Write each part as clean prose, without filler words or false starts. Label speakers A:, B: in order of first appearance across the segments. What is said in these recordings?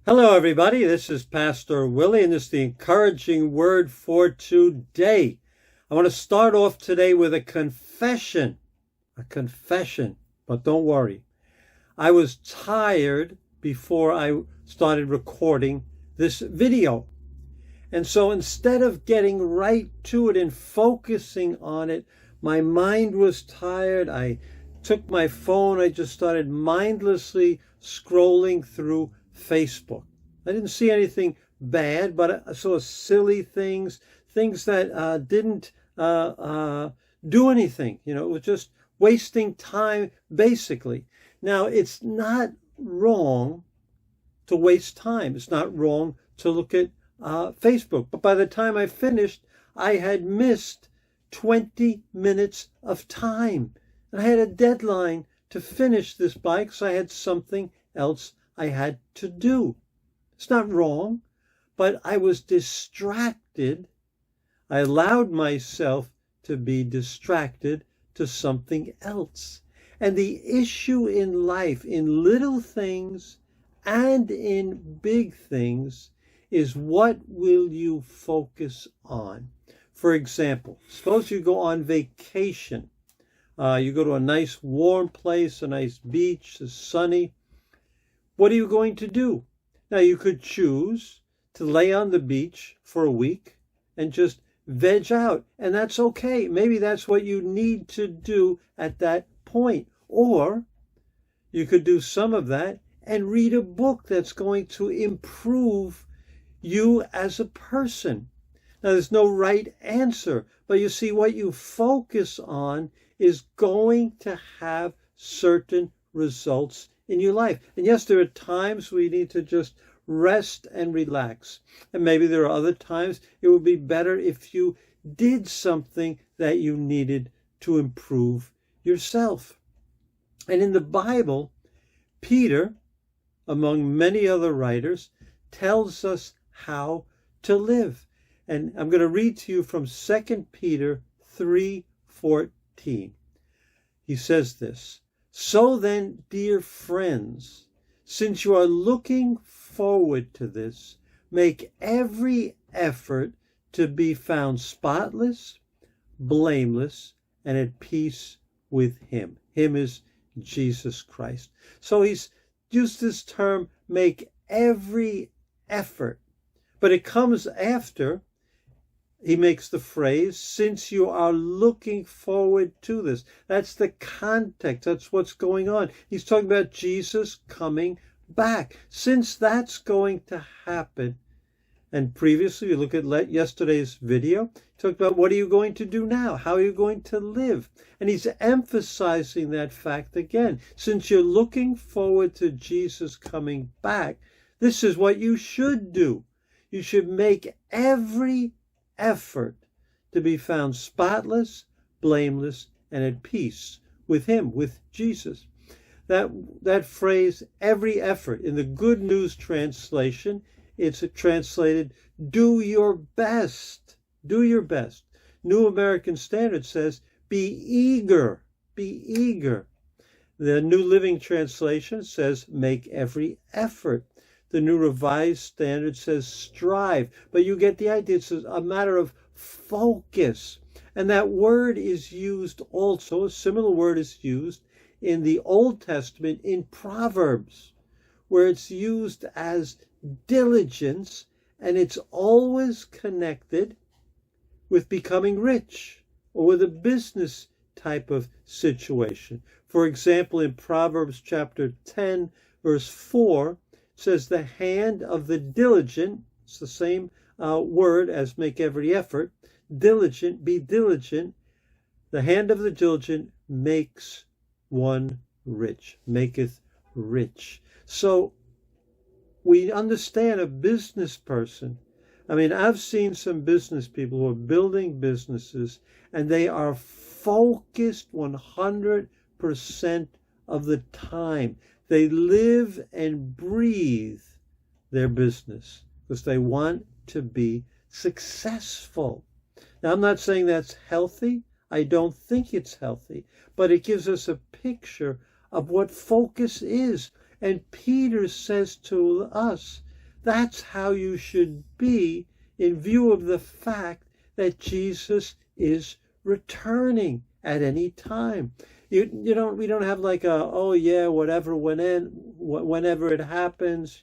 A: Hello, everybody. This is Pastor Willie, and this is the encouraging word for today. I want to start off today with a confession. But don't worry. I was tired before I started recording this video. And so instead of getting right to it and focusing on it, my mind was tired. I took my phone. I just started mindlessly scrolling through Facebook. I didn't see anything bad, but I saw silly things that didn't do anything. It was just wasting time, basically. Now, it's not wrong to waste time. It's not wrong to look at Facebook. But by the time I finished, I had missed 20 minutes of time. And I had a deadline to finish this by because I had something else I had to do. It's not wrong, but I was distracted. I allowed myself to be distracted to something else. And the issue in life, in little things and in big things, is what will you focus on? For example, suppose you go on vacation. You go to a nice warm place, a nice beach, it's sunny. What are you going to do? Now, you could choose to lay on the beach for a week and just veg out, and that's okay. Maybe that's what you need to do at that point. Or you could do some of that and read a book that's going to improve you as a person. Now, there's no right answer, but you see, what you focus on is going to have certain results in your life. And yes, there are times we need to just rest and relax. And maybe there are other times it would be better if you did something that you needed to improve yourself. And in the Bible, Peter, among many other writers, tells us how to live. And I'm going to read to you from 2 Peter 3:14. He says this: "So then, dear friends, since you are looking forward to this, make every effort to be found spotless, blameless, and at peace with Him." Him is Jesus Christ. So he's used this term, make every effort. But it comes after he makes the phrase, since you are looking forward to this. That's the context. That's what's going on. He's talking about Jesus coming back. Since that's going to happen, and previously, you look at yesterday's video, he talked about what are you going to do now? How are you going to live? And he's emphasizing that fact again. Since you're looking forward to Jesus coming back, this is what you should do. You should make every effort to be found spotless, blameless, and at peace with Him, with Jesus. That phrase, every effort, in the Good News translation, it's translated, do your best. Do your best. New American Standard says, be eager. Be eager. The New Living Translation says, make every effort. The New Revised Standard says strive. But you get the idea. It's a matter of focus. And that word is used also, a similar word is used in the Old Testament in Proverbs, where it's used as diligence, and it's always connected with becoming rich or with a business type of situation. For example, in Proverbs chapter 10, verse 4, says the hand of the diligent, it's the same word as make every effort, diligent, be diligent. The hand of the diligent makes one rich, maketh rich. So we understand a business person. I mean, I've seen some business people who are building businesses, and they are focused 100% of the time. They live and breathe their business because they want to be successful. Now, I'm not saying that's healthy. I don't think it's healthy, but it gives us a picture of what focus is. And Peter says to us That's how you should be in view of the fact that Jesus is returning at any time. We don't have like oh yeah, whatever, whenever it happens,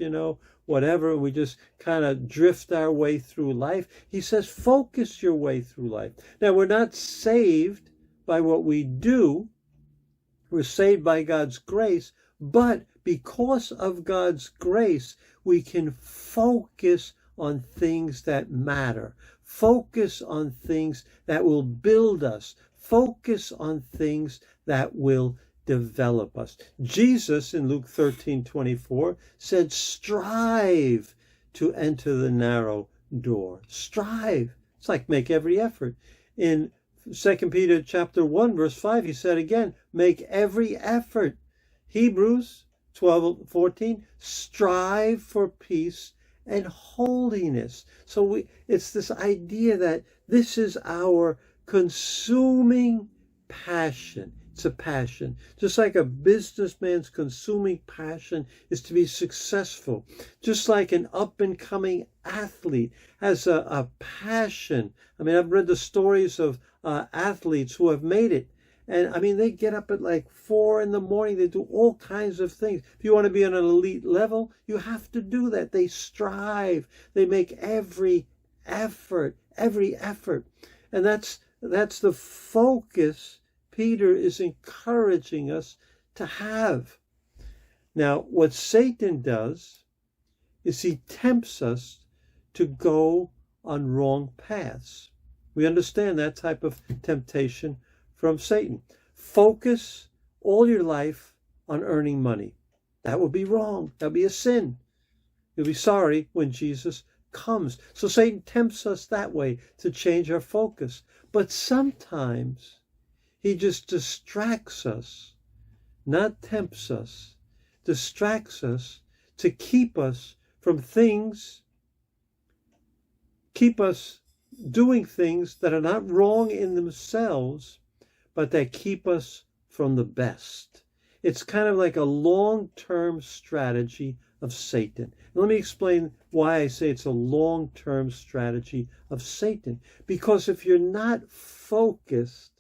A: whatever. We just kind of drift our way through life. He says, focus your way through life. Now, we're not saved by what we do. We're saved by God's grace, but because of God's grace, we can focus on things that matter. Focus on things that will build us. Focus on things that will develop us. Jesus in Luke 13:24 said, strive to enter the narrow door. Strive. It's like make every effort. In 2 Peter chapter 1, verse 5, he said again, make every effort. Hebrews 12:14, strive for peace and holiness. So it's this idea that this is our consuming passion. It's a passion. Just like a businessman's consuming passion is to be successful. Just like an up-and-coming athlete has a passion. I mean, I've read the stories of athletes who have made it. And I mean, they get up at like 4 a.m. They do all kinds of things. If you want to be on an elite level, you have to do that. They strive. They make every effort. And that's the focus Peter is encouraging us to have. Now, what Satan does is he tempts us to go on wrong paths. We understand that type of temptation from Satan. Focus all your life on earning money. That would be wrong. That would be a sin. You'll be sorry when Jesus comes. So Satan tempts us that way to change our focus. But sometimes he just distracts us, not tempts us, distracts us to keep us from things, keep us doing things that are not wrong in themselves, but that keep us from the best. It's kind of like a long-term strategy of Satan. Let me explain why I say it's a long-term strategy of Satan. Because if you're not focused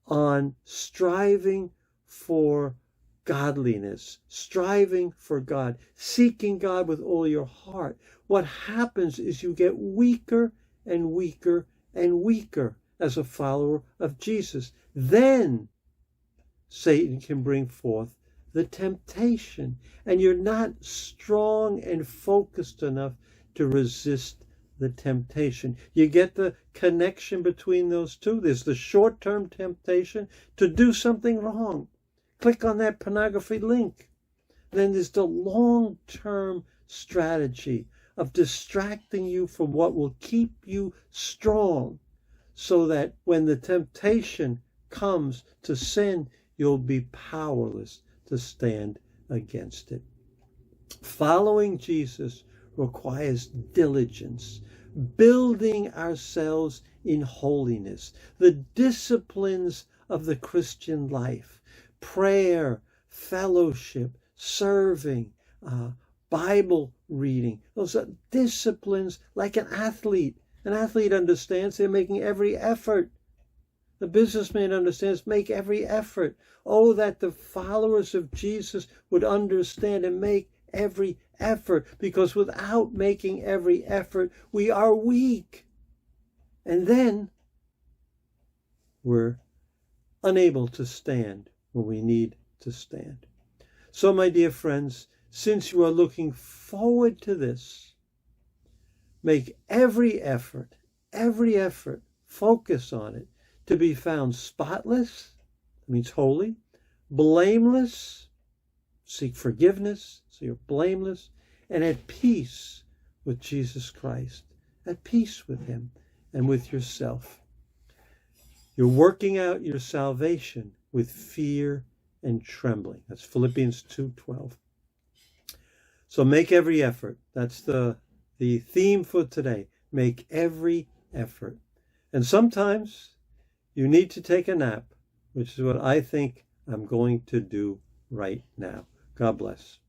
A: on striving for godliness, striving for God, seeking God with all your heart, what happens is you get weaker and weaker and weaker as a follower of Jesus. Then Satan can bring forth the temptation, and you're not strong and focused enough to resist the temptation. You get the connection between those two. There's the short-term temptation to do something wrong. Click on that pornography link. Then there's the long-term strategy of distracting you from what will keep you strong, so that when the temptation comes to sin, you'll be powerless to stand against it. Following Jesus requires diligence, building ourselves in holiness, the disciplines of the Christian life, prayer, fellowship, serving, Bible reading. Those are disciplines like an athlete. An athlete understands they're making every effort. The businessman understands, make every effort. Oh, that the followers of Jesus would understand and make every effort, because without making every effort, we are weak. And then we're unable to stand when we need to stand. So, my dear friends, since you are looking forward to this, make every effort, focus on it, to be found spotless, that means holy, blameless, seek forgiveness, so you're blameless, and at peace with Jesus Christ, at peace with him and with yourself. You're working out your salvation with fear and trembling. That's Philippians 2:12. So make every effort. That's the theme for today. Make every effort. And sometimes you need to take a nap, which is what I think I'm going to do right now. God bless.